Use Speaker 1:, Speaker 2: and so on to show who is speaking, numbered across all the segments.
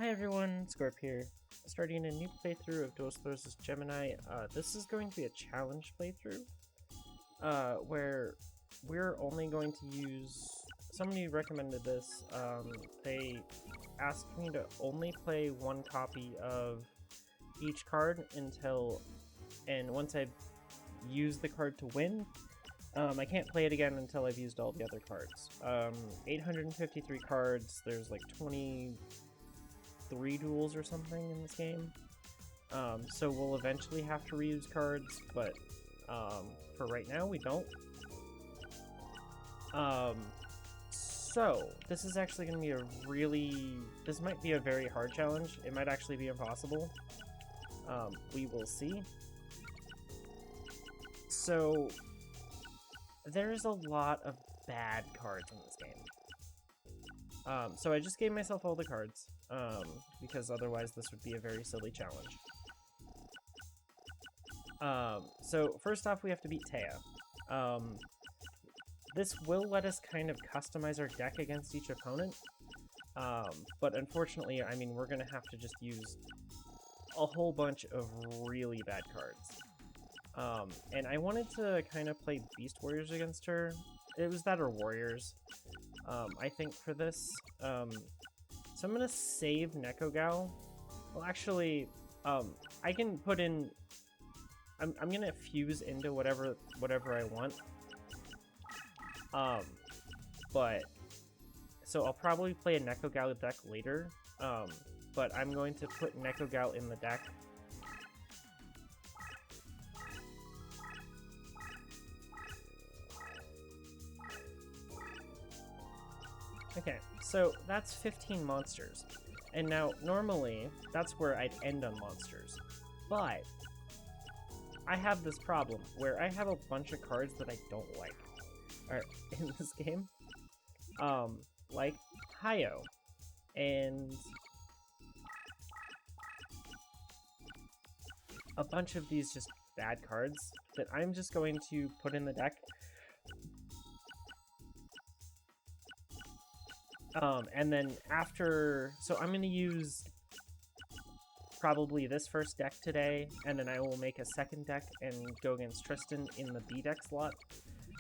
Speaker 1: Hi everyone, Scorp here. Starting a new playthrough of Duelist vs. Gemini. This is going to be a challenge playthrough, where we're only going to use... Somebody recommended this. They asked me to only play one copy of each card and once I've used the card to win, I can't play it again until I've used all the other cards. 853 cards, there's like 23 duels or something in this game. So we'll eventually have to reuse cards, but for right now we don't. So this is actually going to be this might be a very hard challenge. It might actually be impossible. We will see. So there's a lot of bad cards in this game. So I just gave myself all the cards, because otherwise this would be a very silly challenge. So first off, we have to beat Taya. This will let us kind of customize our deck against each opponent, but unfortunately, I mean, we're going to have to just use a whole bunch of really bad cards. And I wanted to kind of play Beast Warriors against her. It was that or Warriors, I think, for this. So I'm going to save Nekogal. Well, actually, I can put in... I'm going to fuse into whatever I want. So I'll probably play a Nekogal deck later, but I'm going to put Nekogal in the deck. Okay, so that's 15 monsters. And now, normally, that's where I'd end on monsters. But I have this problem where I have a bunch of cards that I don't like in this game. Like Hayo. And a bunch of these just bad cards that I'm just going to put in the deck. And then after, so I'm going to use probably this first deck today, and then I will make a second deck and go against Tristan in the B deck slot,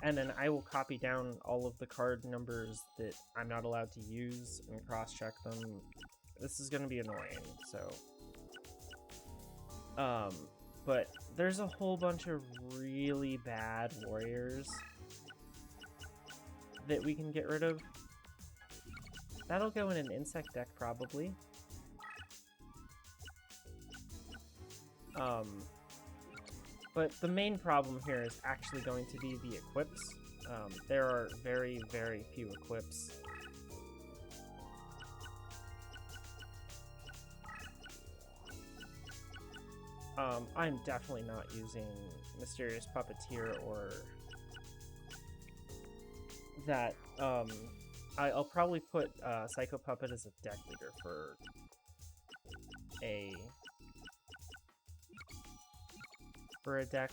Speaker 1: and then I will copy down all of the card numbers that I'm not allowed to use and cross-check them. This is going to be annoying, so... but there's a whole bunch of really bad warriors that we can get rid of. That'll go in an insect deck, probably. But the main problem here is actually going to be the equips. There are very, very few equips. I'm definitely not using Mysterious Puppeteer or that, I'll probably put Psycho Puppet as a deck leader for a deck.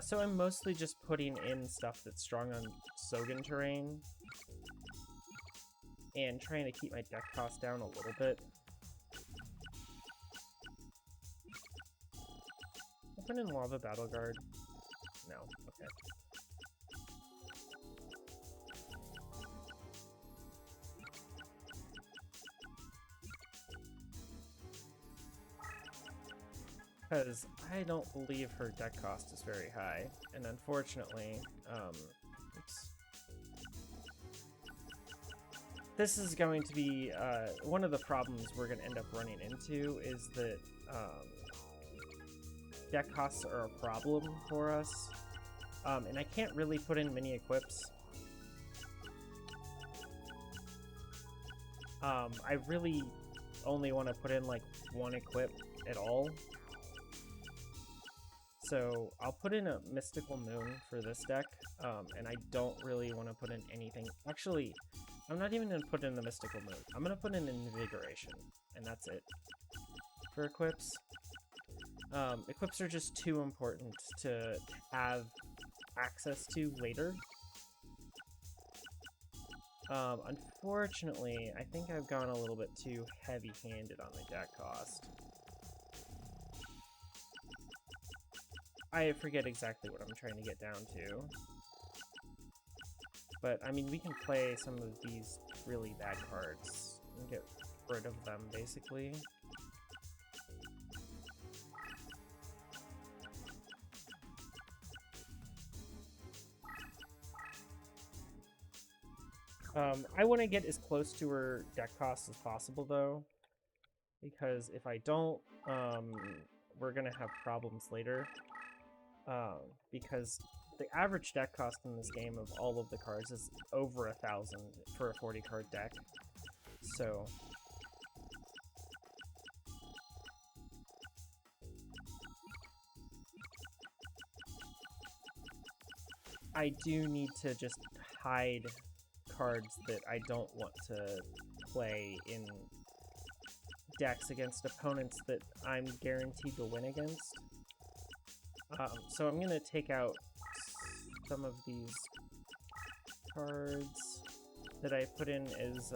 Speaker 1: So I'm mostly just putting in stuff that's strong on Sogan terrain and trying to keep my deck cost down a little bit. Put in Lava Battle Guard. No, okay. Because I don't believe her deck cost is very high, and unfortunately, oops. This is going to be, one of the problems we're going to end up running into is that, deck costs are a problem for us, and I can't really put in many equips. I really only want to put in like one equip at all. So I'll put in a Mystical Moon for this deck, and I don't really want to put in anything. Actually, I'm not even going to put in the Mystical Moon. I'm going to put in Invigoration, and that's it for equips. Equips are just too important to have access to later. Unfortunately, I think I've gone a little bit too heavy-handed on the deck cost. I forget exactly what I'm trying to get down to. But, I mean, we can play some of these really bad cards and get rid of them, basically. I want to get as close to her deck cost as possible, though, because if I don't, we're going to have problems later, because the average deck cost in this game of all of the cards is over 1,000 for a 40-card deck, so... I do need to just hide cards that I don't want to play in decks against opponents that I'm guaranteed to win against. So I'm going to take out some of these cards that I put in as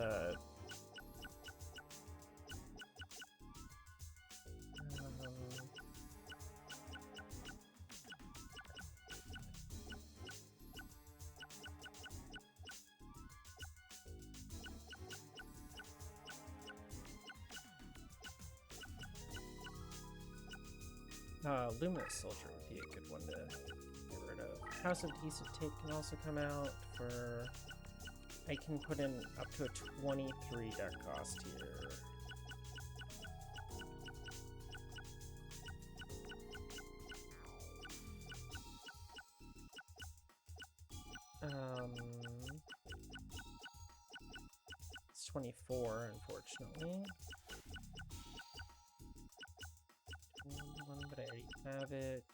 Speaker 1: Luminous Soldier would be a good one to get rid of. House of Adhesive Tape can also come out for... I can put in up to a 23 deck cost here. It's 24, unfortunately. But I already have it.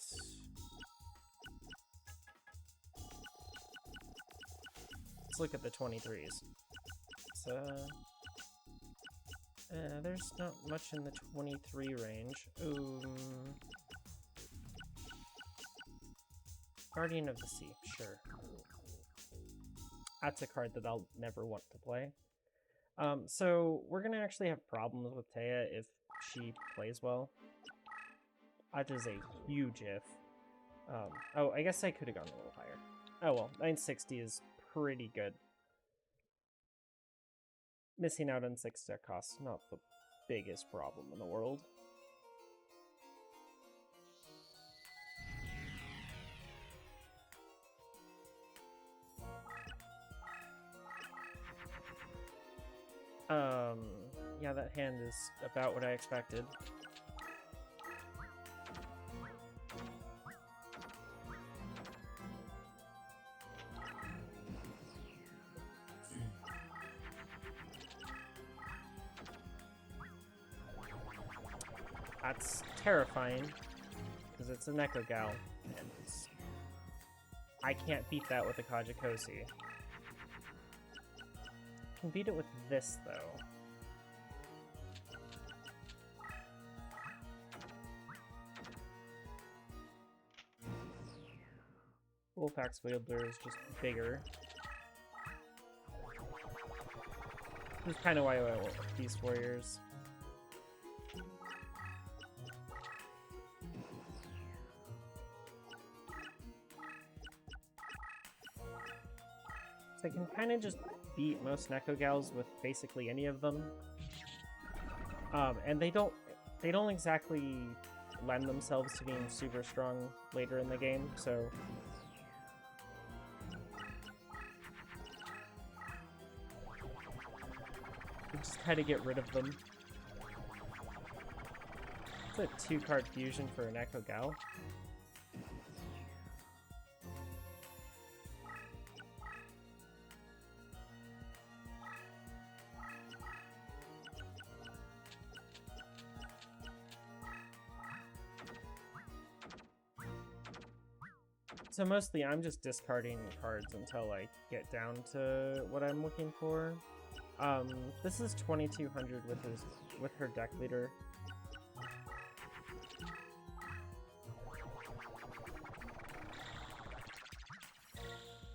Speaker 1: Let's look at the 23s. So, there's not much in the 23 range. Ooh. Guardian of the Sea, sure. That's a card that I'll never want to play. So we're gonna actually have problems with Taya if she plays well. That is a huge if. Oh, I guess I could have gone a little higher. Oh well, 960 is pretty good. Missing out on 6 deck costs, not the biggest problem in the world. Yeah, that hand is about what I expected. That's terrifying, because it's an Echo Gal, and I can't beat that with a Kajikosi. I can beat it with this, though. Wolfpack's Wielder is just bigger. That's kind of why I went with Beast Warriors. So I can kind of just beat most Neko Gals with basically any of them. And they don't exactly lend themselves to being super strong later in the game, so... we just kind of get rid of them. It's a 2-card fusion for an Echo Gal. So mostly I'm just discarding cards until I get down to what I'm looking for. This is 2200 with her deck leader.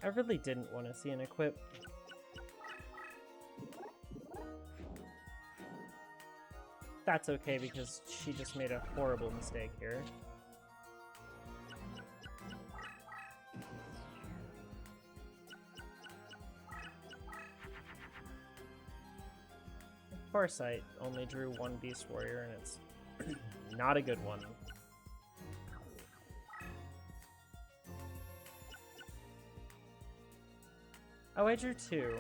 Speaker 1: I really didn't want to see an equip. That's okay, because she just made a horrible mistake here. Farsight only drew one Beast Warrior, and it's not a good one. Oh, I drew two.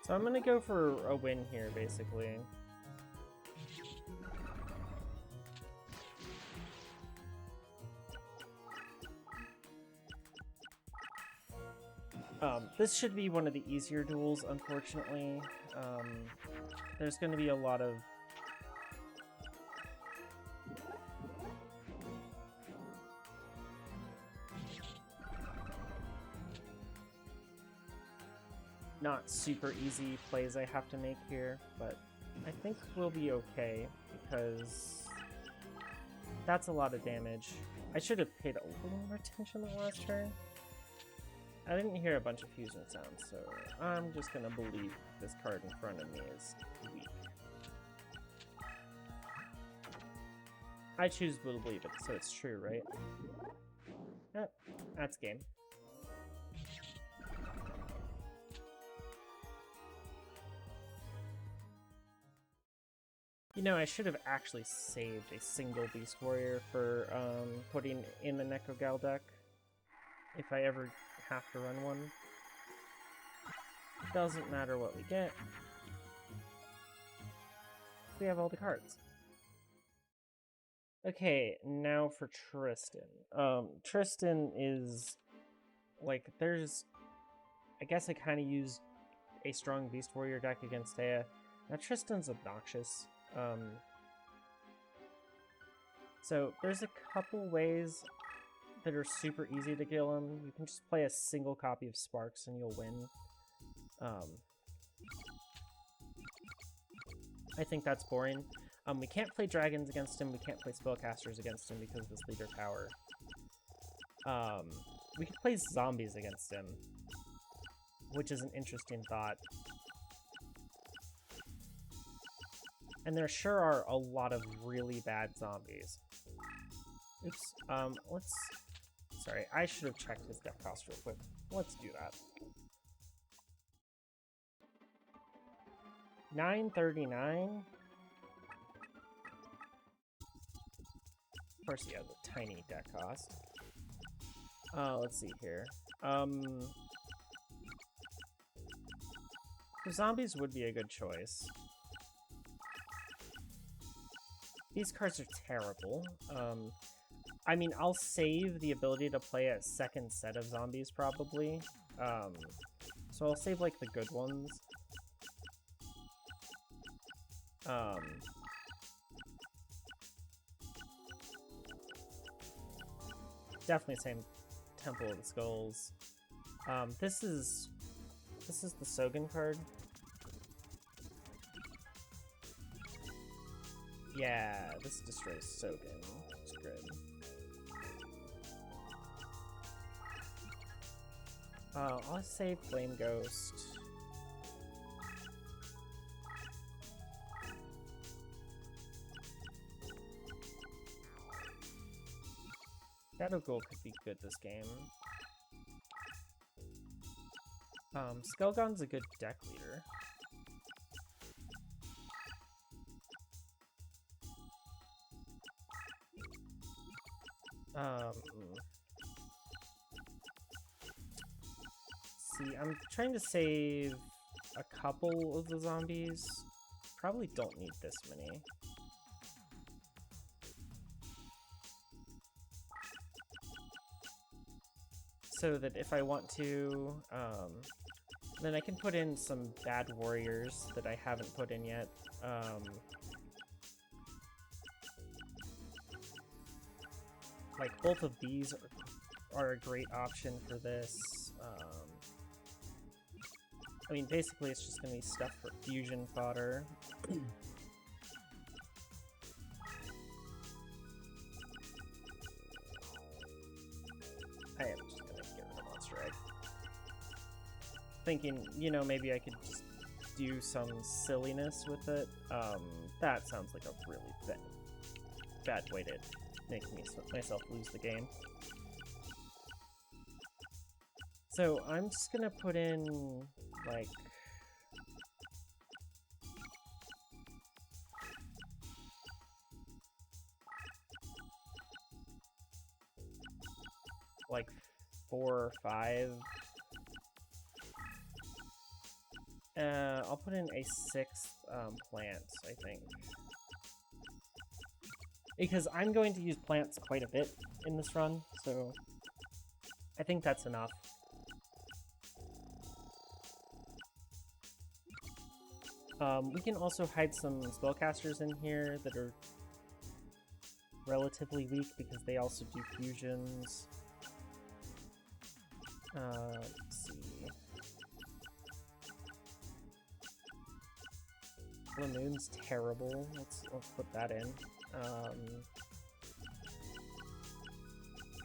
Speaker 1: So I'm gonna go for a win here, basically. This should be one of the easier duels, unfortunately. There's going to be a lot of... not super easy plays I have to make here, but I think we'll be okay, because that's a lot of damage. I should have paid a little more attention the last turn. I didn't hear a bunch of fusion sounds, so I'm just gonna believe this card in front of me is weak. I choose to believe it, so it's true, right? Yep, that's game. You know, I should have actually saved a single Beast Warrior for putting in the Nekogal deck, if I ever have to run one. Doesn't matter what we get. We have all the cards. Okay, now for Tristan. Tristan is, like, there's... I guess I kind of used a strong Beast Warrior deck against Aya. Now Tristan's obnoxious. So there's a couple ways that are super easy to kill him. You can just play a single copy of Sparks and you'll win. I think that's boring. We can't play dragons against him, we can't play spellcasters against him because of his leader power. We could play zombies against him, which is an interesting thought. And there sure are a lot of really bad zombies. Oops, let's... Sorry, I should have checked his deck cost real quick. Let's do that. 939. Of course he has a tiny deck cost. Let's see here. Zombies would be a good choice. These cards are terrible. I mean, I'll save the ability to play a second set of zombies, probably. So I'll save, like, the good ones. Definitely same Temple of the Skulls. This is the Sogen card. Yeah, this destroys Sogen. It's good. I'll save Flame Ghost. Shadow Ghoul could be good this game. Skelgon's a good deck leader. See, I'm trying to save a couple of the zombies. Probably don't need this many. So that if I want to, then I can put in some bad warriors that I haven't put in yet. Like, both of these are a great option for this. I mean, basically it's just gonna be stuff for fusion fodder. I am just gonna get rid of Monster Egg. Thinking, you know, maybe I could just do some silliness with it. That sounds like a really bad way to make myself lose the game. So I'm just gonna put in, like, like 4 or 5. I'll put in a 6th plant, I think. Because I'm going to use plants quite a bit in this run, so I think that's enough. We can also hide some spellcasters in here that are relatively weak because they also do fusions. Let's see. Lamoon's terrible. Let's put that in.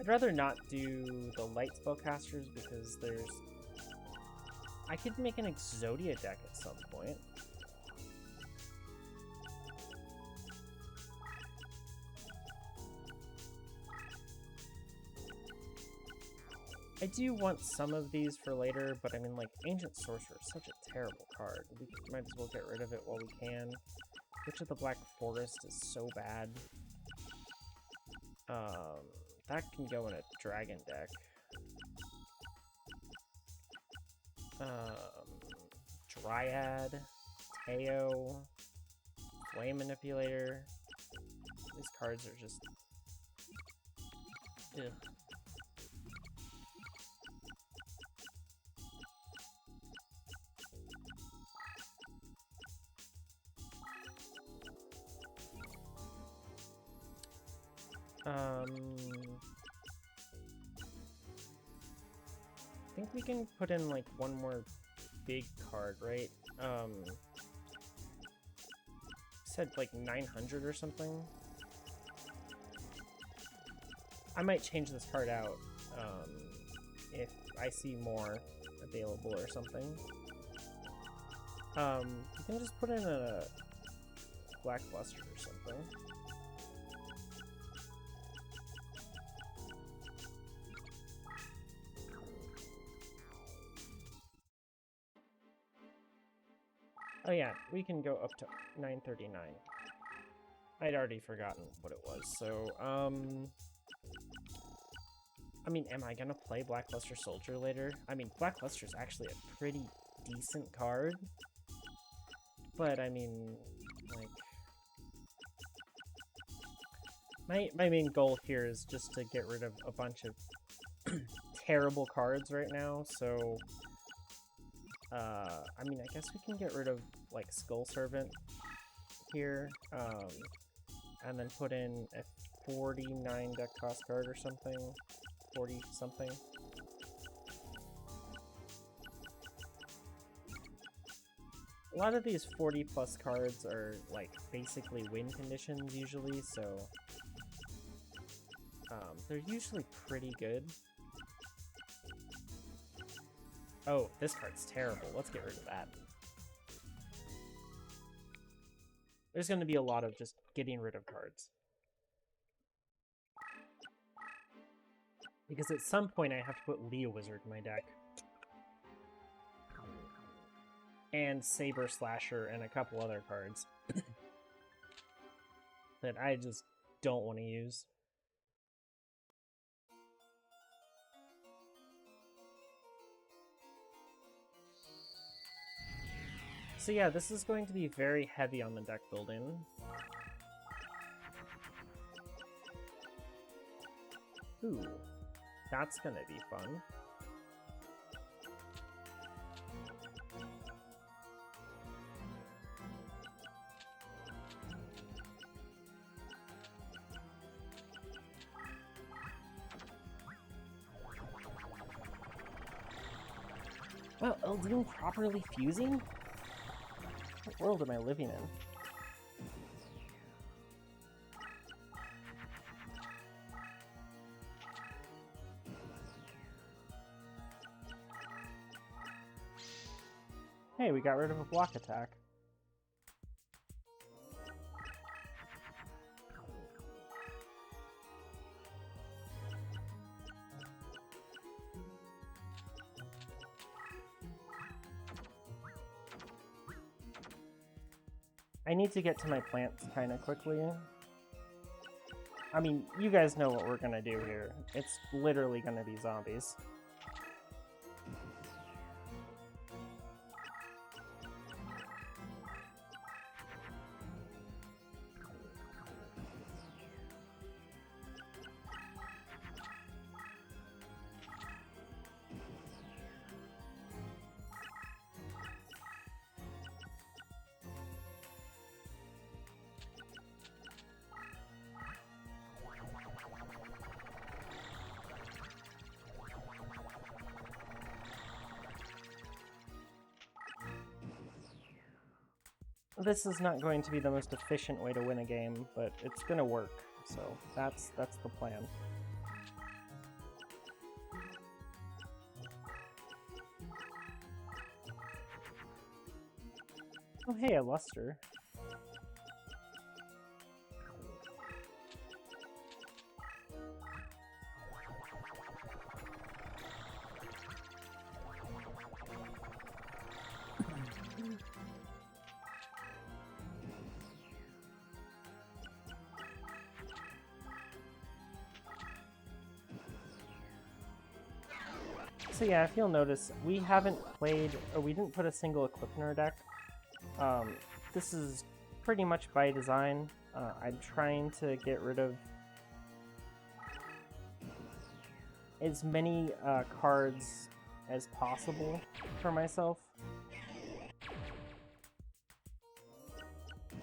Speaker 1: I'd rather not do the light spellcasters because there's... I could make an Exodia deck at some point. I do want some of these for later, but I mean, like, Ancient Sorcerer is such a terrible card. We might as well get rid of it while we can. Witch of the Black Forest is so bad. That can go in a dragon deck. Dryad, Teo, Flame Manipulator. These cards are just... ugh. I think we can put in, like, one more big card, right? Said, like, 900 or something? I might change this card out, if I see more available or something. You can just put in a Black Luster or something. Oh yeah, we can go up to 939. I'd already forgotten what it was, so, I mean, am I gonna play Blackluster Soldier later? I mean, Blackluster's actually a pretty decent card, but I mean, like... My main goal here is just to get rid of a bunch of terrible cards right now, so... I mean, I guess we can get rid of, like, Skull Servant here, and then put in a 49 deck cost card or something, 40 something. A lot of these 40 plus cards are, like, basically win conditions usually, so they're usually pretty good. Oh, this card's terrible. Let's get rid of that. There's going to be a lot of just getting rid of cards. Because at some point I have to put Leo Wizard in my deck. And Saber Slasher and a couple other cards. that I just don't want to use. So yeah, this is going to be very heavy on the deck building. Ooh, that's gonna be fun. Well, Eldoon properly fusing? What world am I living in? Hey, we got rid of a block attack. I need to get to my plants kind of quickly. I mean, you guys know what we're gonna do here. It's literally gonna be zombies. This is not going to be the most efficient way to win a game, but it's gonna work. So that's the plan. Oh hey, a luster. So yeah, if you'll notice, we haven't played, or we didn't put a single equip in our deck. This is pretty much by design. I'm trying to get rid of as many cards as possible for myself.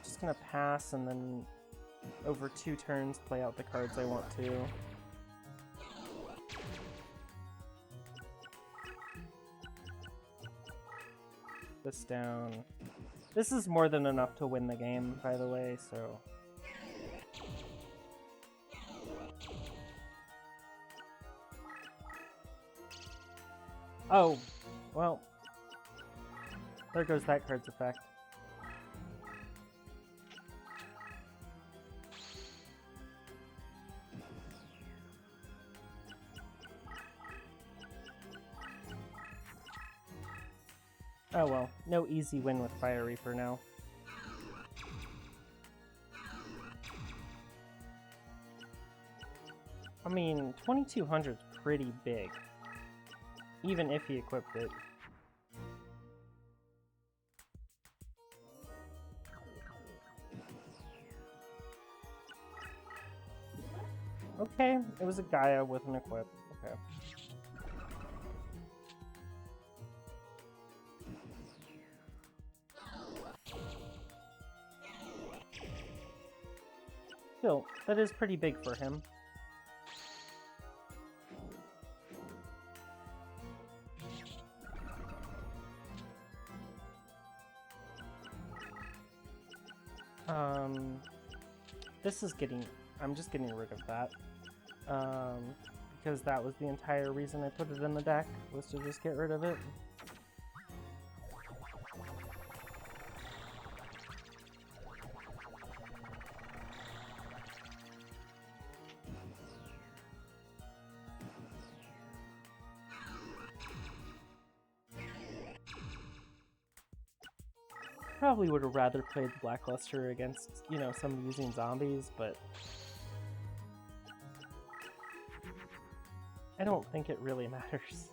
Speaker 1: Just gonna pass and then over 2 turns play out the cards I want to. This down. This is more than enough to win the game, by the way, so... Oh, well, there goes that card's effect. Oh well, no easy win with Fire Reaper now. I mean, 2200 is pretty big, even if he equipped it. Okay, it was a Gaia with an equip. Okay. Still, that is pretty big for him. This is getting... I'm just getting rid of that. Because that was the entire reason I put it in the deck, was to just get rid of it. Probably would have rather played Blackluster against, you know, some using zombies, but I don't think it really matters.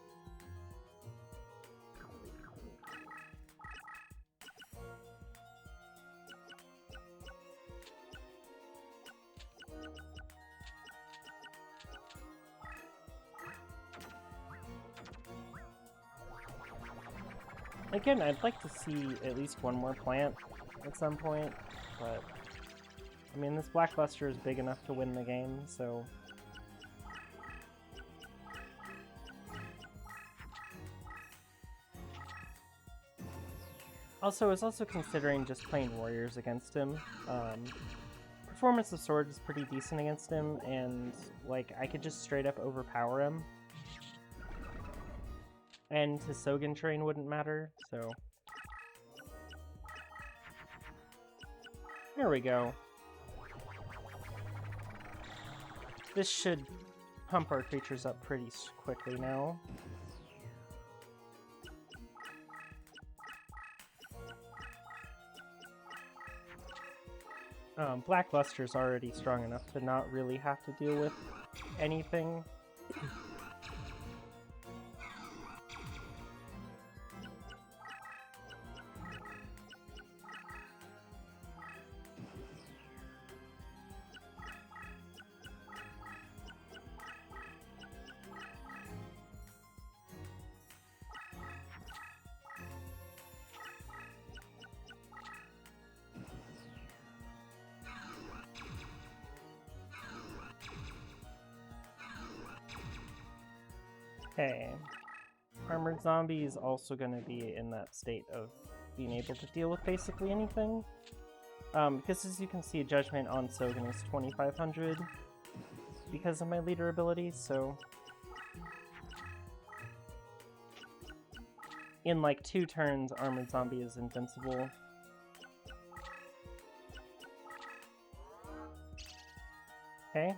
Speaker 1: Again, I'd like to see at least one more plant at some point, but I mean, this Blackluster is big enough to win the game, so... Also, I was also considering just playing warriors against him. Performance of sword is pretty decent against him, and like I could just straight up overpower him. And his Sogen train wouldn't matter, so... There we go. This should pump our creatures up pretty quickly now. Black Luster's already strong enough to not really have to deal with anything. Okay. Armored Zombie is also going to be in that state of being able to deal with basically anything. Because as you can see, Judgment on Sogen is 2500 because of my leader abilities, so... In like 2 turns, Armored Zombie is invincible. Okay.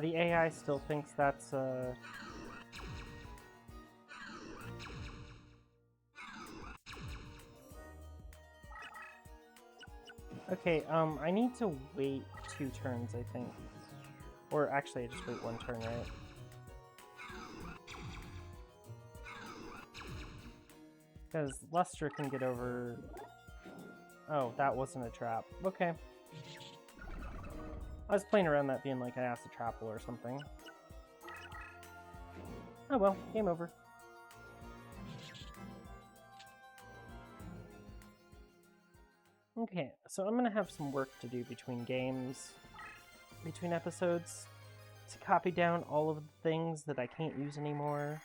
Speaker 1: The AI still thinks that's, Okay, I need to wait 2 turns, I think. Or actually, I just wait 1 turn, right? Because Luster can get over... Oh, that wasn't a trap. Okay. I was playing around that being like I asked a trapple or something. Oh well, game over. Okay, so I'm gonna have some work to do between games, between episodes, to copy down all of the things that I can't use anymore.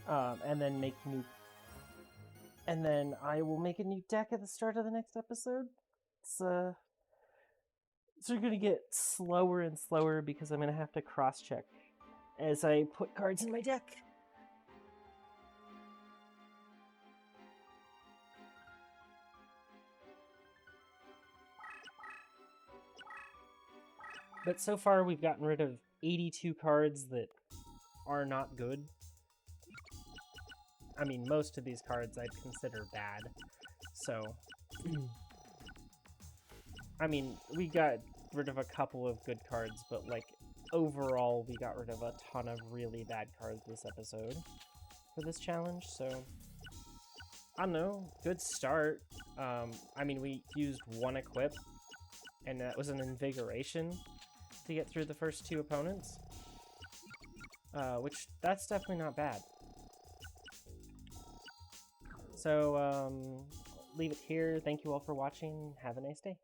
Speaker 1: And then make new... And then I will make a new deck at the start of the next episode. So you're gonna get slower and slower because I'm gonna have to cross-check as I put cards in my deck. But so far we've gotten rid of 82 cards that are not good. I mean, most of these cards I'd consider bad, so... I mean, we got rid of a couple of good cards, but, like, overall we got rid of a ton of really bad cards this episode for this challenge, so... I don't know, good start. I mean, we used 1 equip, and that was an Invigoration to get through the first 2 opponents. Which, that's definitely not bad. So, leave it here. Thank you all for watching. Have a nice day.